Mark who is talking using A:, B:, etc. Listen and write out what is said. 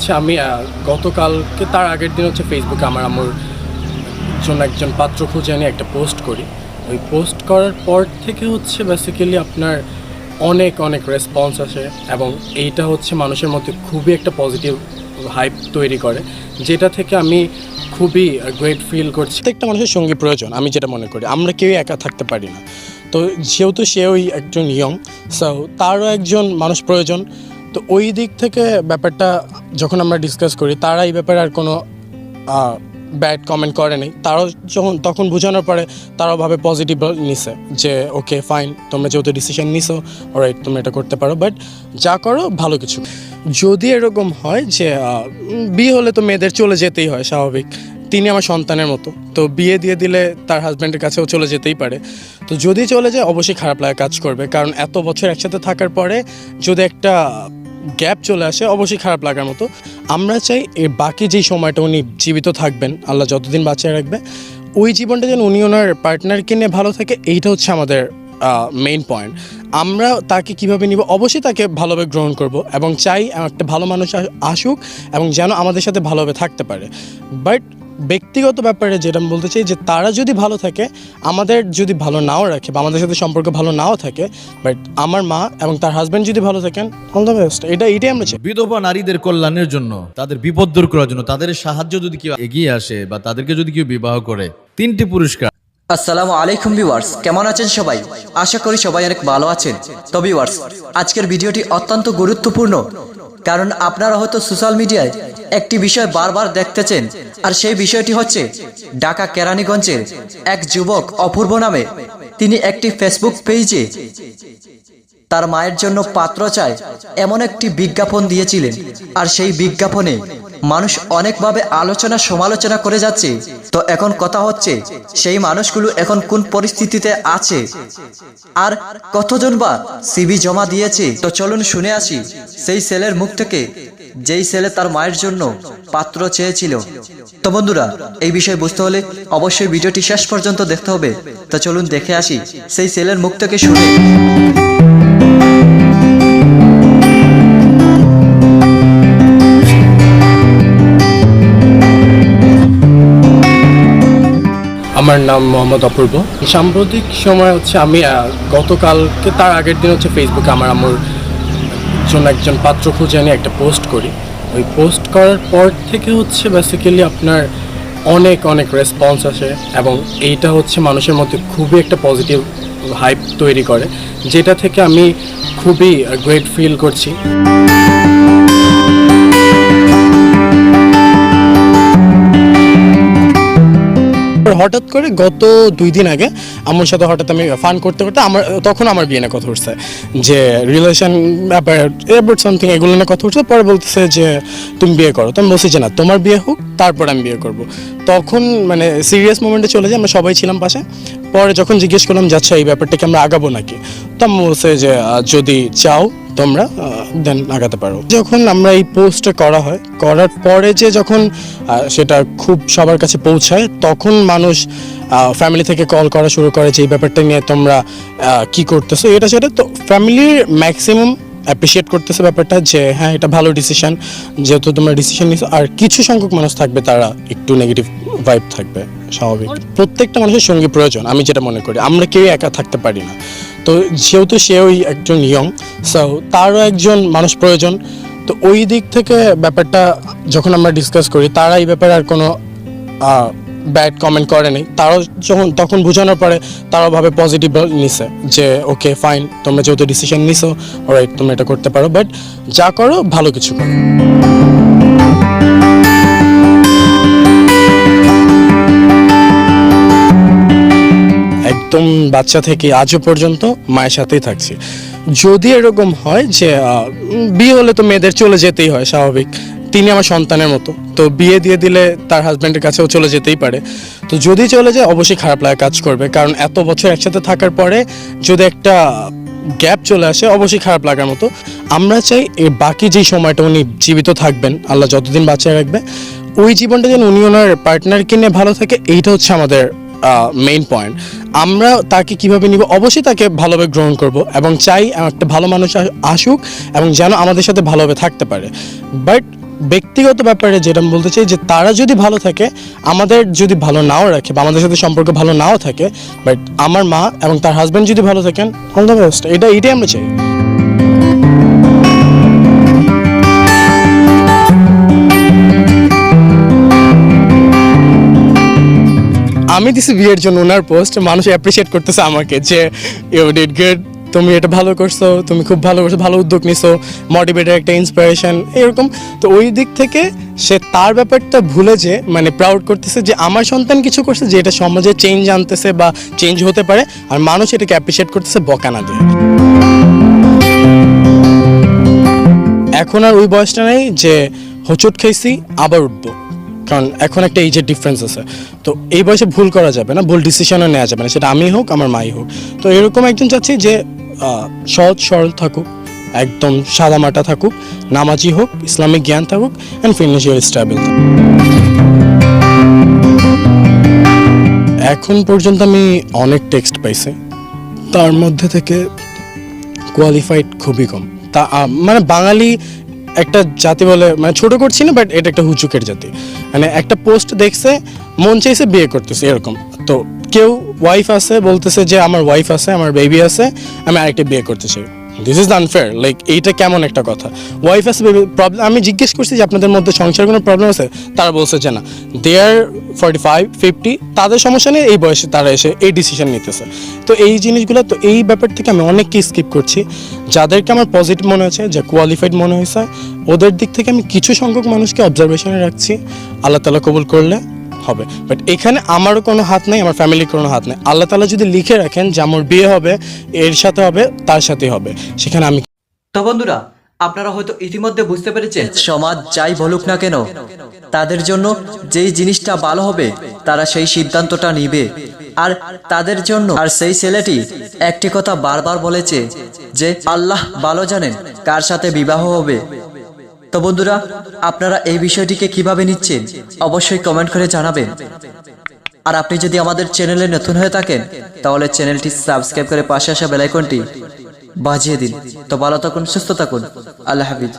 A: হচ্ছে আমি গতকালকে তার আগের দিন হচ্ছে ফেসবুকে আমার আম্মুর জন্য একজন পাত্র খুঁজে নিয়ে একটা পোস্ট করি। ওই পোস্ট করার পর থেকে হচ্ছে বেসিক্যালি আপনার অনেক অনেক রেসপন্স আসে এবং এইটা হচ্ছে মানুষের মধ্যে খুবই একটা পজিটিভ হাইপ তৈরি করে, যেটা থেকে আমি খুবই গ্রেট ফিল করছি। প্রত্যেকটা মানুষের সঙ্গী প্রয়োজন, আমি যেটা মনে করি। আমরা কেউই একা থাকতে পারি না। তো যেহেতু ওই একজন ইয়ং, সো তারও একজন মানুষ প্রয়োজন। তো ওই দিক থেকে ব্যাপারটা যখন আমরা ডিসকাস করি, তারা এই ব্যাপারে আর কোনো ব্যাড কমেন্ট করে নেই। তারাও তখন বোঝানোর পরে তারাও ভাবে পজিটিভ নিছে যে ওকে ফাইন, তোমরা যেহেতু ডিসিশন নিছো অলরাইট, তুমি এটা করতে পারো, বাট যা করো ভালো কিছু। যদি এরকম হয় যে বিয়ে হলে তো মেয়েদের চলে যেতেই হয়, স্বাভাবিক। তিনি আমার সন্তানের মতো, তো বিয়ে দিয়ে দিলে তার হাজব্যান্ডের কাছেও চলে যেতেই পারে। তো যদি চলে যায় অবশ্যই খারাপ লাগা কাজ করবে, কারণ এত বছর একসাথে থাকার পরে যদি একটা গ্যাপ চলে আসে অবশ্যই খারাপ লাগার মতো। আমরা চাই এর বাকি যেই সময়টা উনি জীবিত থাকবেন, আল্লাহ যতদিন বাঁচিয়ে রাখবে, ওই জীবনটা যেন উনি ওনার পার্টনারকে নিয়ে ভালো থাকে, এইটা হচ্ছে আমাদের মেইন পয়েন্ট। আমরা তাকে কিভাবে নিব, অবশ্যই তাকে ভালোভাবে গ্রহণ করব এবং চাই একটা ভালো মানুষ আসুক এবং যেন আমাদের সাথে ভালোভাবে থাকতে পারে। বাট ব্যক্তিগত ব্যাপারে যেটা আমি বলতে চাই যে তারা যদি ভালো থাকে, আমাদের যদি ভালো নাও রাখে বা আমাদের সাথে সম্পর্ক ভালো নাও থাকে, বাট আমার মা এবং তার হাজব্যান্ড যদি ভালো থাকেন, অল দ্য বেস্ট। এটাই আমরা চাই।
B: বিধবা নারীদের কল্যাণের জন্য, তাদের বিপদ দূর করার জন্য, তাদের সাহায্য যদি কেউ এগিয়ে আসে বা তাদেরকে যদি কেউ বিবাহ করে, 3টি পুরস্কার।
C: আসসালামু আলাইকুম ভিউয়ার্স, কেমন আছেন সবাই? আশা করি সবাই অনেক ভালো আছেন। তো ভিউয়ার্স, আজকের ভিডিওটি অত্যন্ত গুরুত্বপূর্ণ, কারণ আপনারা হয়তো সোশ্যাল মিডিয়ায় একটি বিষয় বারবার দেখতেছেন, আর সেই বিষয়টি হচ্ছে ঢাকা কেরানীগঞ্জের এক যুবক অপূর্ব নামে, তিনি একটি ফেসবুক পেজে তার মায়ের জন্য পাত্র চায় এমন একটি বিজ্ঞাপন দিয়েছিলেন। আর সেই বিজ্ঞাপনে মানুষ অনেকভাবে আলোচনা সমালোচনা করে যাচ্ছে। তো এখন কথা হচ্ছে সেই মানুষগুলো এখন কোন পরিস্থিতিতে আছে আর কতজন বা সিভি জমা দিয়েছে। তো চলুন শুনে আসি সেই ছেলের মুখ থেকে, যেই ছেলে তার মায়ের জন্য পাত্র চেয়েছিল। তো বন্ধুরা, এই বিষয় বুঝতে হলে অবশ্যই ভিডিওটি শেষ পর্যন্ত দেখতে হবে। তো চলুন দেখে আসি সেই ছেলের মুখ থেকে শুনে।
A: আমার নাম মোহাম্মদ অপূর্ব। সাম্প্রতিক সময় হচ্ছে আমি গতকালকে তার আগের দিন হচ্ছে ফেসবুকে আমার আম্মুর জন্য একজন পাত্র খুঁজে নিয়ে একটা পোস্ট করি। ওই পোস্ট করার পর থেকে হচ্ছে বেসিক্যালি আপনার অনেক অনেক রেসপন্স আসে এবং এইটা হচ্ছে মানুষের মধ্যে খুবই একটা পজিটিভ হাইপ তৈরি করে, যেটা থেকে আমি খুবই গ্রেট ফিল করছি। হঠাৎ করে গত 2 দিন আগে আমার সাথে হঠাৎ আমি ফান করতে করতে তখন আমার বিয়ে নিয়ে কথা উঠছে, যে রিলেশন অ্যাবাউট সামথিং এগুলো নিয়ে কথা উঠছে। পরে বলতেছে যে তুমি বিয়ে করো। তো আমি বলছি যে না, তোমার বিয়ে হোক তারপর আমি বিয়ে করব। তখন মানে সিরিয়াস মোমেন্টে চলে যায়, আমরা সবাই ছিলাম পাশে। পরে যখন জিজ্ঞেস করলাম যে আচ্ছা এই ব্যাপারটাকে আমরা আগাবো নাকি, তো আমি বলছে যে যদি চাও তোমরা দেন আগাতে পারো। যখন আমরা এই পোস্টটা করা হয়, করার পরে যে যখন সেটা খুব সবার কাছে পৌঁছায়, তখন মানুষ ফ্যামিলি থেকে কল করা শুরু করে যে এই ব্যাপারটা নিয়ে তোমরা কি করতেছো, এটা সেটা। তো ফ্যামিলির ম্যাক্সিমাম অ্যাপ্রিসিয়েট করতেছে ব্যাপারটা, যে হ্যাঁ এটা ভালো ডিসিশন, যেহেতু তোমরা ডিসিশন নিছো। আর কিছু সংখ্যক মানুষ থাকবে তারা একটু নেগেটিভ ভাইব থাকবে, স্বাভাবিক। প্রত্যেকটা মানুষের সঙ্গী প্রয়োজন, আমি যেটা মনে করি। আমরা কেউই একা থাকতে পারি না। তো যেহেতু ওই একজন ইয়ং, সো তারও একজন মানুষ প্রয়োজন। তো ওই দিক থেকে ব্যাপারটা যখন আমরা ডিসকাস করি, তারা এই ব্যাপারে আর কোনো ব্যাড কমেন্ট করে নেই। তারাও তখন বোঝানোর পরে তারাও ভাবে পজিটিভ নিছে যে ওকে ফাইন, তোমরা যেহেতু ডিসিশন নিছো অলরাইট, তুমি এটা করতে পারো, বাট যা করো ভালো কিছু করো। একদম বাচ্চা থেকে আজও পর্যন্ত মায়ের সাথেই থাকছি। যদি এরকম হয় যে বিয়ে হলে তো মেয়েদের চলে যেতেই হয়, স্বাভাবিক। তিনি আমার সন্তানের মতো, তো বিয়ে দিয়ে দিলে তার হাজব্যান্ডের কাছেও চলে যেতেই পারে। তো যদি চলে যায় অবশ্যই খারাপ লাগা কাজ করবে, কারণ এত বছর একসাথে থাকার পরে যদি একটা গ্যাপ চলে আসে অবশ্যই খারাপ লাগার মতো। আমরা চাই এর বাকি যেই সময়টা উনি জীবিত থাকবেন, আল্লাহ যতদিন বাঁচিয়ে রাখবে, ওই জীবনটা যেন উনি ওনার পার্টনারকে নিয়ে ভালো থাকে, এইটা হচ্ছে আমাদের মেইন পয়েন্ট। আমরা তাকে কিভাবে নিব, অবশ্যই তাকে ভালোভাবে গ্রহণ করব এবং চাই একটা ভালো মানুষ আসুক এবং যেন আমাদের সাথে ভালোভাবে থাকতে পারে। বাট ব্যক্তিগত ব্যাপারে যেটা আমি বলতে চাই যে তারা যদি ভালো থাকে, আমাদের যদি ভালো নাও রাখে বা আমাদের সাথে সম্পর্ক ভালো নাও থাকে, বাট আমার মা এবং তার হাজব্যান্ড যদি ভালো থাকেন, অল দ্য বেস্ট। এটাই আমরা চাই। আমি দিছি বিয়ের জন্য ওনার পোস্ট, মানুষ অ্যাপ্রিসিয়েট করতেছে আমাকে যে ইউ ডিড গুড, তুমি এটা ভালো করছো, তুমি খুব ভালো করছো, ভালো উদ্যোগ নিছো, মোটিভেটেড একটা ইন্সপিরেশন এরকম। তো ওই দিক থেকে সে তার ব্যাপারটা ভুলে যে মানে প্রাউড করতেছে যে আমার সন্তান কিছু করছে যে এটা সমাজে চেঞ্জ আনতেছে বা চেঞ্জ হতে পারে, আর মানুষ এটাকে অ্যাপ্রিসিয়েট করতেছে বকানা দিয়ে। এখন আর ওই বয়সটা নেই যে হোঁচট খাইছি আবার উঠবো, কারণ এখন একটা এইজের ডিফারেন্স আছে। তো এই বয়সে ভুল করা যাবে না, ভুল ডিসিশনও নেওয়া যাবে না, সেটা আমি হোক আমার মাই হোক। তো এরকম একজন চাচ্ছি যে সহজ সরল থাকুক, একদম সাদামাটা থাকুক, নামাজি হোক, ইসলামিক জ্ঞান থাকুক, অ্যান্ড ফিনান্সিয়াল স্টেবল থাকুক। এখন পর্যন্ত আমি অনেক টেক্সট পাইছি, তার মধ্যে থেকে কোয়ালিফাইড খুবই কম। তা মানে বাঙালি একটা জাতি বলে, মানে ছোট করছি না, বাট এটা একটা হুচুকের জাতি। মানে একটা পোস্ট দেখছে, মন চাইছে, বিয়ে করতেছে এরকম। তো কেউ ওয়াইফ আছে, বলতেছে যে আমার ওয়াইফ আছে, আমার বেবি আছে, আমি আরেকটা বিয়ে করতে চাই। This is unfair. লাইক এইটা কেমন একটা কথা? ওয়াইফ আছে, বেবি প্রবলেম। আমি জিজ্ঞেস করছি যে আপনাদের মধ্যে সংসার কোনো প্রবলেম আছে, তারা বলছে যে না, দে আর 45-50, তাদের সমস্যা নেই, এই বয়সে তারা এসে এই ডিসিশন নিতেছে। তো এই জিনিসগুলো, তো এই ব্যাপার থেকে আমি অনেককে স্কিপ করছি। যাদেরকে আমার পজিটিভ মনে হয়েছে, যে কোয়ালিফাইড মনে হয়েছে, ওদের দিক থেকে আমি কিছু সংখ্যক মানুষকে অবজারভেশনে রাখছি। আল্লাহ তাআলা কবুল করলে হবে, বাট এখানে আমারও কোনো হাত নেই, আমার ফ্যামিলির কোনো হাত নেই। আল্লাহ তাআলা যদি লিখে রাখেন যে আমার বিয়ে হবে, এর সাথে হবে, তার সাথেই হবে, সেখানে আমি।
C: তো বন্ধুরা, আপনারা হয়তো ইতিমধ্যে বুঝতে পেরেছেন, সমাজ যাই বলুক না কেন, তাদের জন্য যেই জিনিসটা ভালো হবে তারা সেই সিদ্ধান্তটা নিবে। আর তাদের জন্য, আর সেই ছেলেটি একটি কথা বারবার বলেছে যে আল্লাহ ভালো জানেন কার সাথে বিবাহ হবে। তো বন্ধুরা, আপনারা এই বিষয়টিকে কিভাবে নিচ্ছেন অবশ্যই কমেন্ট করে জানাবেন। আর আপনি যদি আমাদের চ্যানেলে নতুন হয়ে থাকেন, তাহলে চ্যানেলটি সাবস্ক্রাইব করে পাশে আসা বেল আইকনটি বাজিয়ে দিন। তো ভালো থাকুন, সুস্থ থাকুন, আল্লাহ হাফিজ।